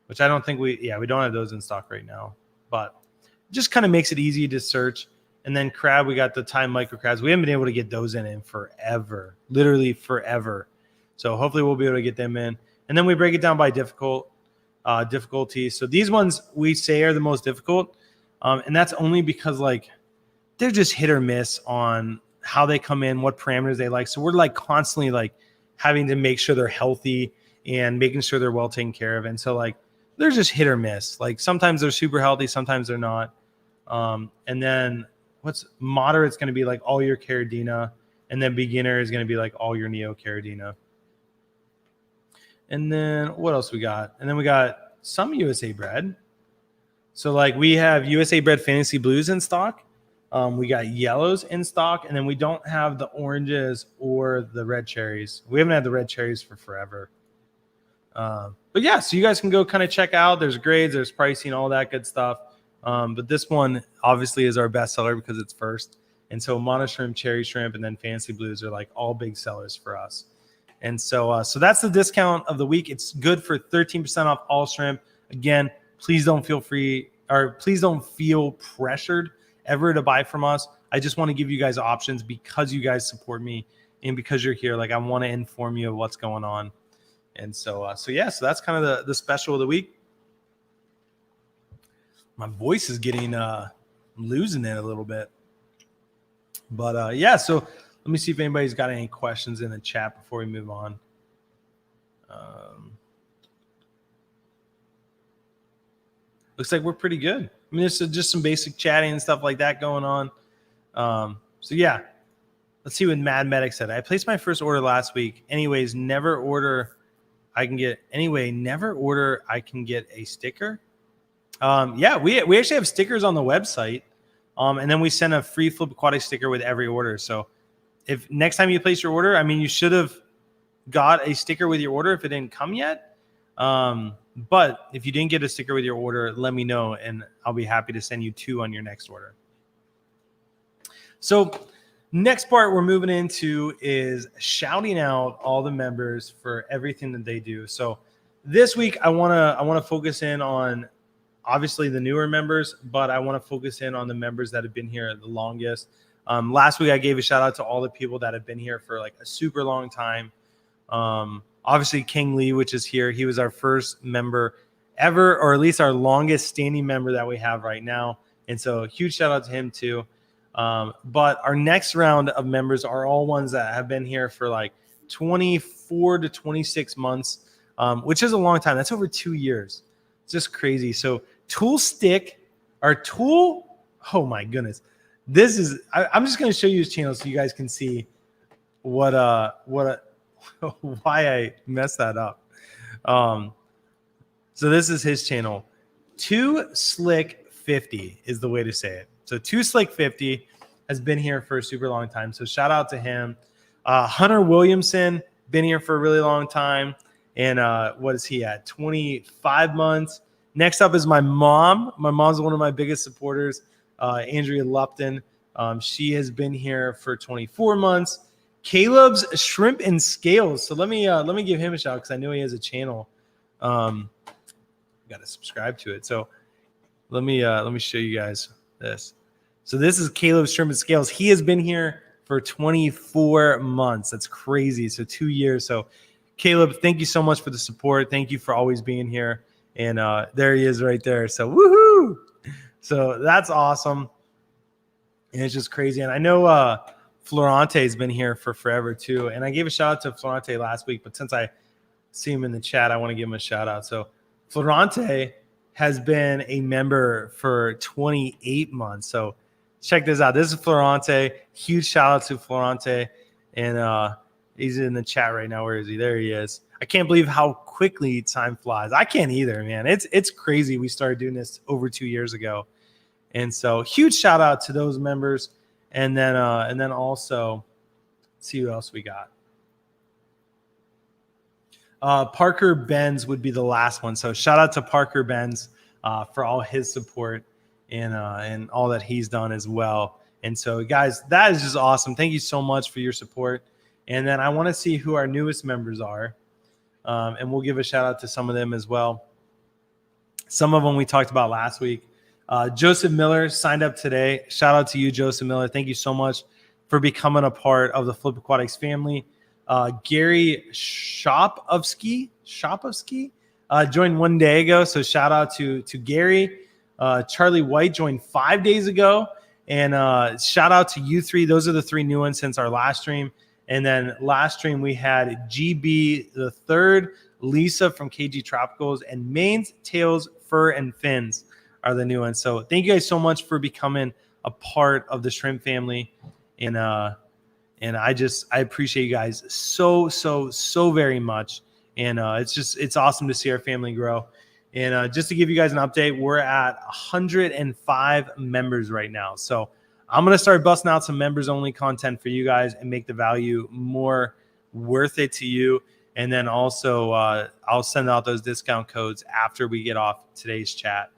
which I don't think we don't have those in stock right now, but it just kind of makes it easy to search. And then crab, we got the Thai micro crabs. We haven't been able to get those in forever, literally forever. So hopefully we'll be able to get them in. And then we break it down by difficulty. So these ones we say are the most difficult. And that's only because like they're just hit or miss on how they come in, what parameters they like. So we're like constantly like having to make sure they're healthy and making sure they're well taken care of. And so like they're just hit or miss. Like sometimes they're super healthy, sometimes they're not. And then what's moderate is going to be like all your Caridina, and then beginner is going to be like all your Neo Caridina. And then what else we got? And then we got some USA bred. So like we have USA bred Fantasy Blues in stock. We got yellows in stock, and then we don't have the oranges or the red cherries. We haven't had the red cherries for forever. But yeah, so you guys can go kind of check out. There's grades, there's pricing, all that good stuff. But this one obviously is our best seller because it's first. And so mono shrimp, cherry shrimp, and then fancy blues are like all big sellers for us. And so that's the discount of the week. It's good for 13% off all shrimp. Again, please don't feel pressured ever to buy from us. I just want to give you guys options because you guys support me and because you're here. Like, I want to inform you of what's going on. And so that's kind of the special of the week. My voice is getting losing it a little bit. But so let me see if anybody's got any questions in the chat before we move on. Looks like we're pretty good. I mean, there's just some basic chatting and stuff like that going on. Let's see what Mad Medic said. I placed my first order last week. Anyways, never order I can get a sticker. We actually have stickers on the website. And then we send a free Flip Aquatics sticker with every order. So if next time you place your order, I mean, you should have got a sticker with your order if it didn't come yet. But if you didn't get a sticker with your order, let me know and I'll be happy to send you 2 on your next order. So next part we're moving into is shouting out all the members for everything that they do. So this week I want to focus in on obviously the newer members, but I want to focus in on the members that have been here the longest. Last week I gave a shout out to all the people that have been here for like a super long time. Obviously King Lee, which is here. He was our first member ever, or at least our longest standing member that we have right now. And so huge shout out to him too. But our next round of members are all ones that have been here for like 24 to 26 months, which is a long time. That's over 2 years. It's just crazy. So Tool Stick, oh my goodness. I'm just going to show you his channel so you guys can see why I messed that up. So this is his channel. 2Slick50 is the way to say it. So 2Slick50 has been here for a super long time. So shout out to him. Hunter Williamson, been here for a really long time. And what is he at? 25 months. Next up is my mom. My mom's one of my biggest supporters, Andrea Lupton. She has been here for 24 months. Caleb's Shrimp and Scales. So let me give him a shout because I know he has a channel. Got to subscribe to it. So let me show you guys this. So this is Caleb's Shrimp and Scales. He has been here for 24 months. That's crazy. So 2 years. So Caleb, thank you so much for the support. Thank you for always being here. And there he is right there. So woohoo! So that's awesome. And it's just crazy. And I know Florante has been here for forever too. And I gave a shout out to Florante last week, but since I see him in the chat, I want to give him a shout out. So Florante has been a member for 28 months. So check this out. This is Florante. Huge shout out to Florante. And he's in the chat right now. Where is he? There he is. I can't believe how quickly time flies. I can't either, man. It's crazy. We started doing this over 2 years ago. And so huge shout out to those members. And then also, let's see who else we got. Parker Benz would be the last one. So shout out to Parker Benz for all his support and all that he's done as well. And so, guys, that is just awesome. Thank you so much for your support. And then I want to see who our newest members are. And we'll give a shout out to some of them as well. Some of them we talked about last week. Joseph Miller signed up today. Shout out to you, Joseph Miller. Thank you so much for becoming a part of the Flip Aquatics family. Gary Shopovsky joined 1 day ago. So shout out to Gary. Charlie White joined 5 days ago. And shout out to you three. Those are the 3 new ones since our last stream. And then last stream we had GB the third, Lisa from KG Tropicals, and Mains, Tails, Fur, and Fins are the new ones. So thank you guys so much for becoming a part of the shrimp family. And I appreciate you guys so very much. And it's awesome to see our family grow. And just to give you guys an update, we're at 105 members right now. So I'm going to start busting out some members only content for you guys and make the value more worth it to you. And then also I'll send out those discount codes after we get off today's chat.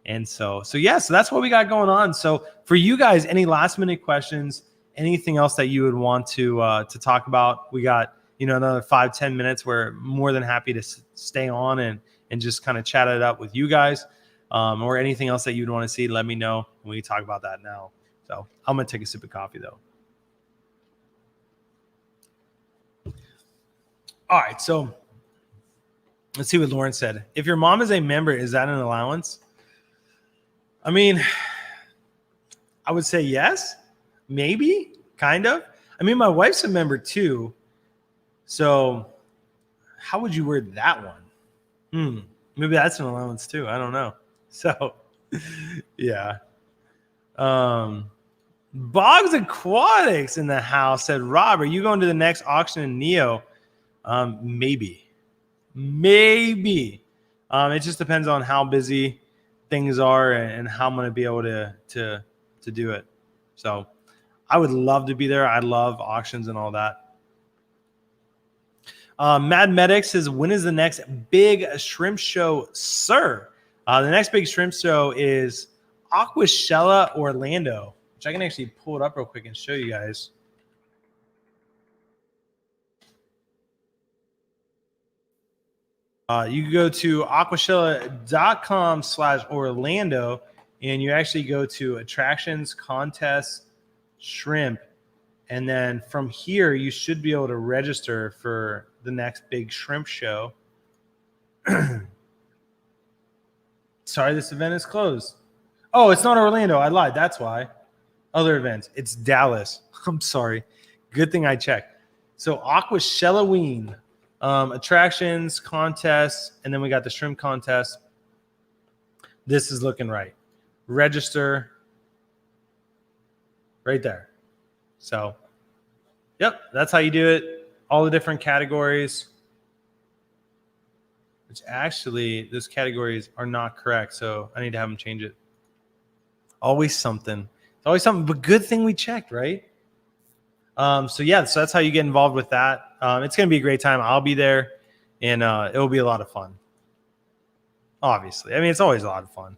And so that's what we got going on. So for you guys, any last minute questions, anything else that you would want to talk about? We got another 5-10 minutes, we're more than happy to stay on and just kind of chat it up with you guys, or anything else that you'd want to see. Let me know, and we can talk about that now. So I'm going to take a sip of coffee though. All right. So let's see what Lauren said. If your mom is a member, is that an allowance? I mean, I would say yes, maybe, kind of. I mean, my wife's a member too. So how would you word that one? Maybe that's an allowance too. I don't know. So yeah. Boggs Aquatics in the house said, Rob, are you going to the next auction in Neo? Maybe. It just depends on how busy things are and how I'm going to be able to do it. So I would love to be there. I love auctions and all that. Mad Medic says, when is the next big shrimp show, sir? The next big shrimp show is Aquashella, Orlando, which I can actually pull it up real quick and show you guys. You can go to aquashella.com/Orlando, and you actually go to attractions, contests, shrimp. And then from here, you should be able to register for the next big shrimp show. Sorry, this event is closed. Oh, it's not Orlando. I lied. That's why. Other events. It's Dallas. I'm sorry. Good thing I checked. So Aquashelloween. Attractions, contests, and then we got the shrimp contest. This is looking right. Register right there. So, yep, that's how you do it. All the different categories, which actually those categories are not correct. So I need to have them change it. Always something. It's always something, but good thing we checked, right? So that's how you get involved with that. It's going to be a great time. I'll be there, and it'll be a lot of fun. Obviously. I mean, it's always a lot of fun.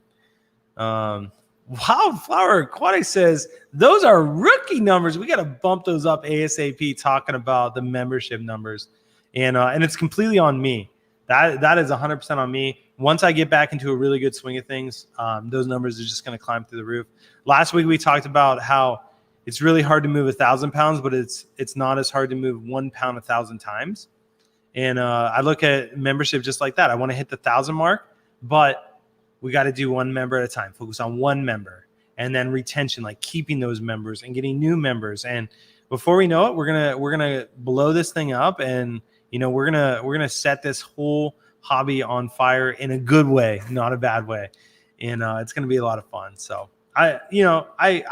Wildflower Aquatics says, those are rookie numbers. We got to bump those up ASAP, talking about the membership numbers. And it's completely on me. That is 100% on me. Once I get back into a really good swing of things, those numbers are just going to climb through the roof. Last week, we talked about how it's really hard to move 1,000 pounds, but it's not as hard to move 1 pound 1,000 times. And I look at membership just like that. I want to hit the 1,000 mark, but we got to do one member at a time. Focus on one member, and then retention, like keeping those members and getting new members. And before we know it, we're gonna blow this thing up, and we're gonna set this whole hobby on fire in a good way, not a bad way. And it's gonna be a lot of fun. So. I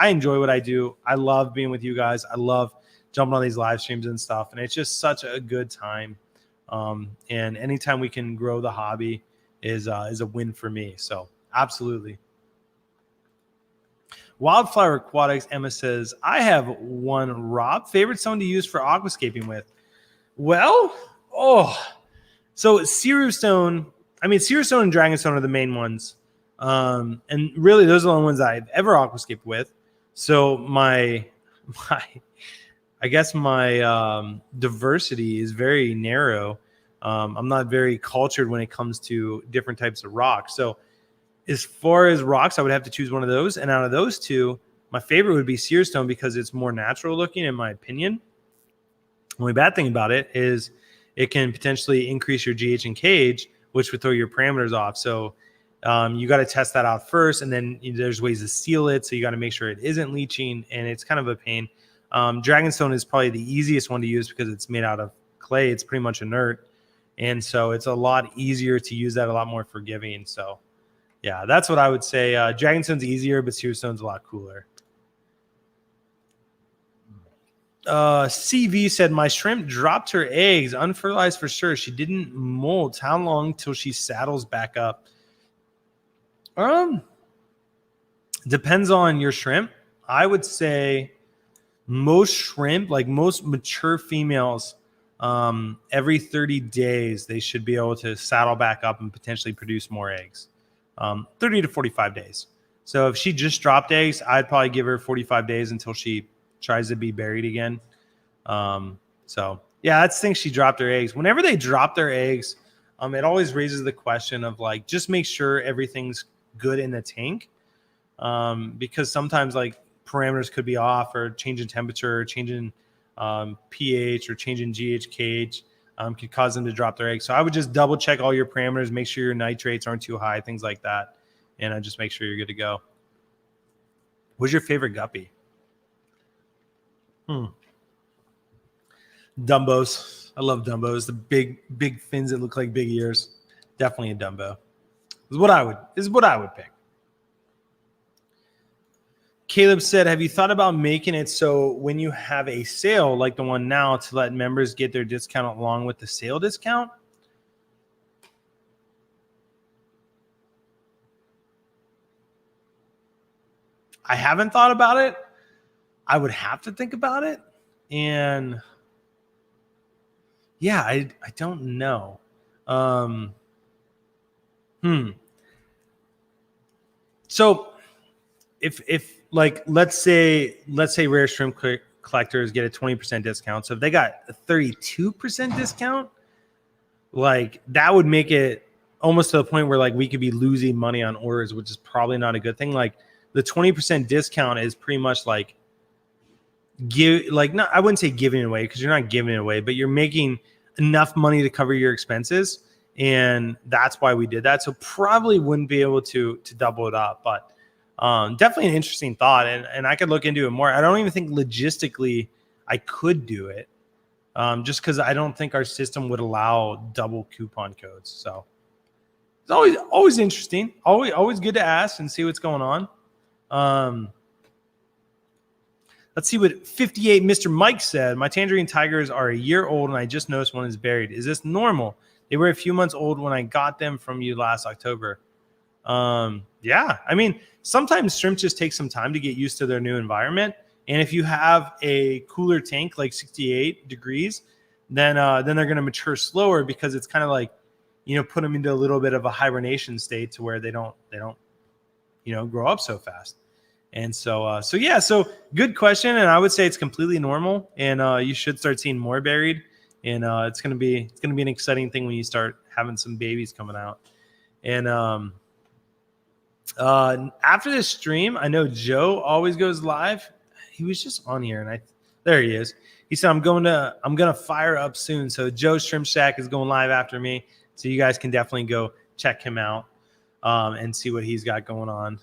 enjoy what I do. I love being with you guys. I love jumping on these live streams and stuff. And it's just such a good time. And anytime we can grow the hobby is a win for me. So absolutely. Wildflower Aquatics, Emma says, I have one, Rob. Favorite stone to use for aquascaping with? Well, so Ceru Stone. I mean, Ceru Stone and Dragonstone are the main ones. And really those are the only ones I've ever aquascaped with. So my diversity is very narrow. I'm not very cultured when it comes to different types of rocks. So as far as rocks, I would have to choose one of those. And out of those two, my favorite would be Ceru Stone because it's more natural looking, in my opinion. The only bad thing about it is it can potentially increase your GH and KH, which would throw your parameters off. So you got to test that out first, and then there's ways to seal it. So you got to make sure it isn't leaching, and it's kind of a pain. Dragonstone is probably the easiest one to use because it's made out of clay. It's pretty much inert. And so it's a lot easier to use that, a lot more forgiving. So yeah, that's what I would say. Dragonstone's easier, but Ceru Stone's a lot cooler. CV said, my shrimp dropped her eggs, unfertilized for sure. She didn't molt. How long till she saddles back up? Depends on your shrimp. I would say most shrimp, like most mature females, every 30 days, they should be able to saddle back up and potentially produce more eggs. 30 to 45 days. So if she just dropped eggs, I'd probably give her 45 days until she tries to be buried again. So Yeah, I think she dropped her eggs. Whenever they drop their eggs, it always raises the question of like, just make sure everything's good in the tank. Because sometimes like parameters could be off, or changing temperature, or changing pH, or changing GHKH could cause them to drop their eggs. So I would just double check all your parameters, make sure your nitrates aren't too high, things like that. And just make sure you're good to go. What's your favorite guppy? Dumbos. I love Dumbos. The big fins that look like big ears. Definitely a Dumbo. This is what I would pick. Caleb said, have you thought about making it so when you have a sale like the one now, to let members get their discount along with the sale discount? I haven't thought about it. I would have to think about it. And yeah, I don't know. So if like, let's say rare shrimp collectors get a 20% discount. So if they got a 32% discount, like that would make it almost to the point where like we could be losing money on orders, which is probably not a good thing. Like the 20% discount is pretty much like I wouldn't say giving it away, because you're not giving it away, but you're making enough money to cover your expenses. And that's why we did that. So probably wouldn't be able to double it up, but definitely an interesting thought. And I could look into it more. I don't even think logistically I could do it, just because I don't think our system would allow double coupon codes. So it's always interesting. Always good to ask and see what's going on. Let's see what 58 Mr. Mike said. My tangerine tigers are a year old, and I just noticed one is buried. Is this normal? They were a few months old when I got them from you last October. Yeah, I mean, sometimes shrimp just take some time to get used to their new environment. And if you have a cooler tank, like 68 degrees, then they're going to mature slower, because it's kind of like, put them into a little bit of a hibernation state to where they don't grow up so fast. And so good question. And I would say it's completely normal, and you should start seeing more buried. And it's going to be an exciting thing when you start having some babies coming out. And after this stream, I know Joe always goes live. He was just on here, and there he is. He said, I'm gonna fire up soon. So Joe Shrimp Shack is going live after me. So you guys can definitely go check him out and see what he's got going on.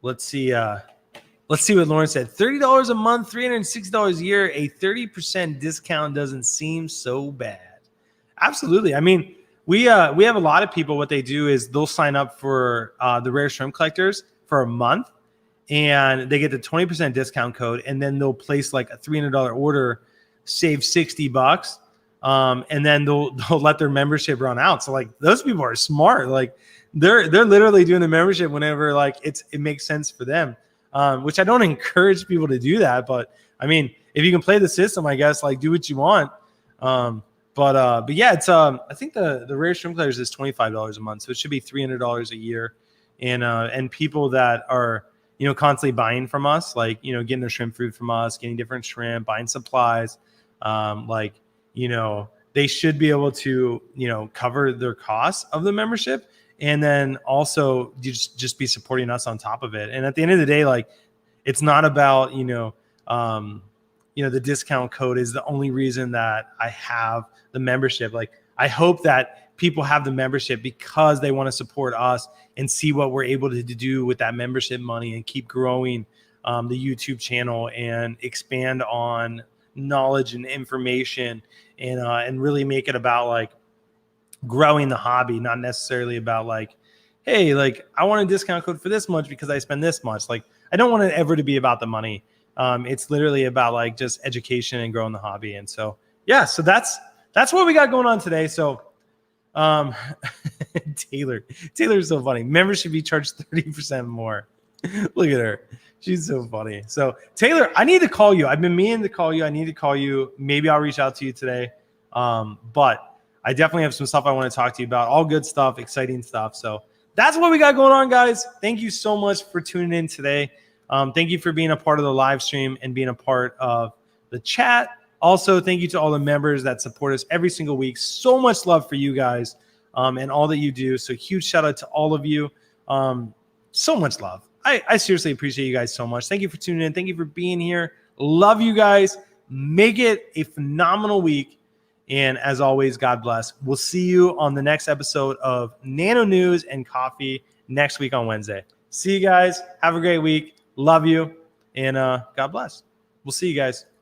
Let's see what Lauren said. $30 a month, $360 a year. A 30% discount doesn't seem so bad. Absolutely. I mean, we have a lot of people. What they do is they'll sign up for the Rare Shrimp Collectors for a month, and they get the 20% discount code, and then they'll place like a $300 order, save $60, and then they'll let their membership run out. So like those people are smart. Like they're literally doing the membership whenever like it makes sense for them. Which I don't encourage people to do that, but I mean, if you can play the system, I guess like do what you want. But yeah, it's I think the Rare Shrimp Collectors is $25 a month, so it should be $300 a year. And people that are constantly buying from us, like getting their shrimp food from us, getting different shrimp, buying supplies, they should be able to cover their costs of the membership. And then also you just be supporting us on top of it. And at the end of the day, like it's not about, the discount code is the only reason that I have the membership. Like I hope that people have the membership because they want to support us and see what we're able to do with that membership money and keep growing the YouTube channel and expand on knowledge and information and really make it about like growing the hobby, not necessarily about like, hey, like I want a discount code for this much because I spend this much. Like I don't want it ever to be about the money. It's literally about like just education and growing the hobby. And so, yeah, so that's what we got going on today. So Taylor's so funny. Members should be charged 30% more. Look at her. She's so funny. So Taylor, I need to call you. I've been meaning to call you. I need to call you. Maybe I'll reach out to you today. But I definitely have some stuff I want to talk to you about. All good stuff, exciting stuff. So that's what we got going on, guys. Thank you so much for tuning in today. Thank you for being a part of the live stream and being a part of the chat. Also, thank you to all the members that support us every single week. So much love for you guys and all that you do. So huge shout out to all of you. So much love. I seriously appreciate you guys so much. Thank you for tuning in. Thank you for being here. Love you guys. Make it a phenomenal week. And as always, God bless. We'll see you on the next episode of Nano News and Coffee next week on Wednesday. See you guys. Have a great week. Love you. And God bless. We'll see you guys.